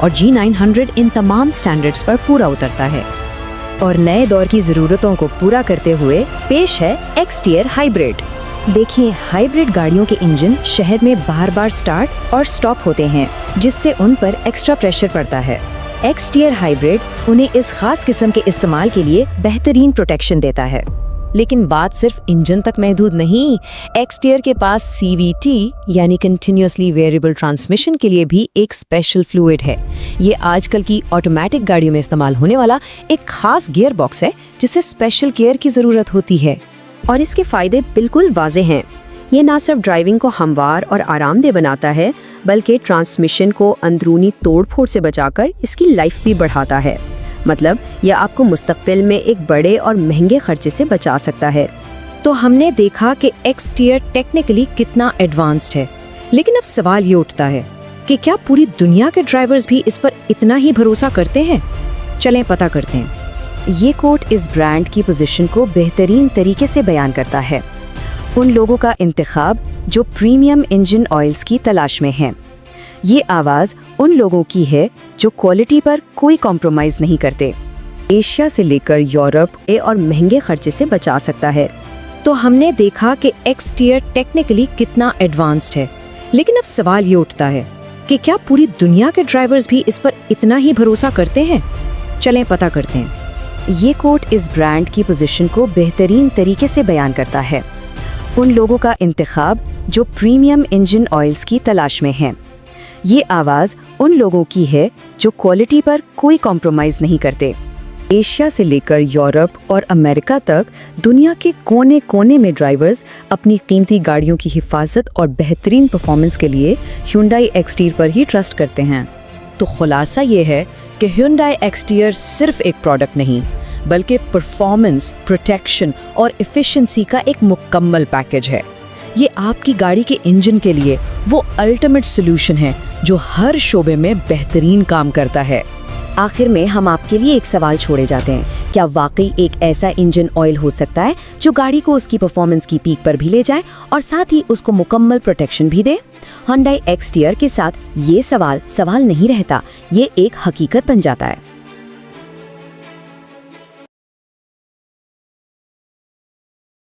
और G900 इन तमाम standards पर पूरा उतरता है। और नए दौर की ज़रूरतों को पूरा करते हुए पेश है एक्सटीयर हाइब्रिड। देखिए, हाइब्रिड गाड़ियों के इंजन शहर में बार बार स्टार्ट और स्टॉप होते हैं, जिससे उन पर एक्स्ट्रा प्रेशर पड़ता है। एक्सटीयर हाइब्रिड उन्हें इस खास किस्म के इस्तेमाल के लिए बेहतरीन प्रोटेक्शन देता है। लेकिन बात सिर्फ इंजन तक महदूद नहीं, एक्सटीयर के पास CVT यानी कंटिन्यूअसली वेरिएबल ट्रांसमिशन के लिए भी एक स्पेशल फ्लूइड है। ये आजकल की ऑटोमेटिक गाड़ियों में इस्तेमाल होने वाला एक खास गियर बॉक्स है, जिसे स्पेशल केयर की ज़रूरत होती है। और इसके फ़ायदे बिल्कुल वाज़ेह हैं। ये ना सिर्फ ड्राइविंग को हमवार और आरामदेह बनाता है, बल्कि ट्रांसमिशन को अंदरूनी तोड़-फोड़ से बचाकर इसकी लाइफ भी बढ़ाता है। मतलब यह आपको मुस्तकबिल में एक बड़े और महंगे खर्चे से बचा सकता है। तो हमने देखा कि एक्सटीयर टेक्निकली कितना एडवांस्ड है, लेकिन अब सवाल ये उठता है कि क्या पूरी दुनिया के ड्राइवर्स भी इस पर इतना ही भरोसा करते हैं? चलें पता करते हैं। ये कोट इस ब्रांड की पोजीशन को बेहतरीन तरीके से बयान करता है। उन लोगों का इंतखाब जो प्रीमियम इंजन ऑयल्स की तलाश में हैं। ये आवाज़ उन लोगों की है जो क्वालिटी पर कोई कॉम्प्रोमाइज़ नहीं करते। एशिया से लेकर यूरोप और महंगे खर्चे से बचा सकता है। तो हमने देखा कि एक्सटीयर टेक्निकली कितना एडवांस्ड है, लेकिन अब सवाल ये उठता है कि क्या पूरी दुनिया के ड्राइवर्स भी इस पर इतना ही भरोसा करते हैं? चलें पता करते हैं। ये कोट इस ब्रांड की पोजीशन को बेहतरीन तरीके से बयान करता है। उन लोगों का इंतखाब जो प्रीमियम इंजन ऑयल्स की तलाश में हैं। ये आवाज़ उन लोगों की है जो क्वालिटी पर कोई कॉम्प्रोमाइज़ नहीं करते। एशिया से लेकर यूरोप और अमेरिका तक दुनिया के कोने कोने में ड्राइवर्स अपनी कीमती गाड़ियों की हिफाजत और बेहतरीन परफॉर्मेंस के लिए Hyundai एक्सटीयर पर ही ट्रस्ट करते हैं। तो खुलासा ये है कि Hyundai एक्सटीयर सिर्फ एक प्रोडक्ट नहीं, बल्कि परफॉर्मेंस, प्रोटेक्शन और एफिशिएंसी का एक मुकम्मल पैकेज है। ये आपकी गाड़ी के इंजन के लिए वो अल्टीमेट सॉल्यूशन है जो हर शोबे में बेहतरीन काम करता है। आखिर में हम आपके लिए एक सवाल छोड़े जाते हैं, क्या वाकई एक ऐसा इंजन ऑयल हो सकता है जो गाड़ी को उसकी परफॉर्मेंस की पीक पर भी ले जाए और साथ ही उसको मुकम्मल प्रोटेक्शन भी दे? Hyundai एक्सटीयर के साथ ये सवाल नहीं रहता, ये एक हकीकत बन जाता है।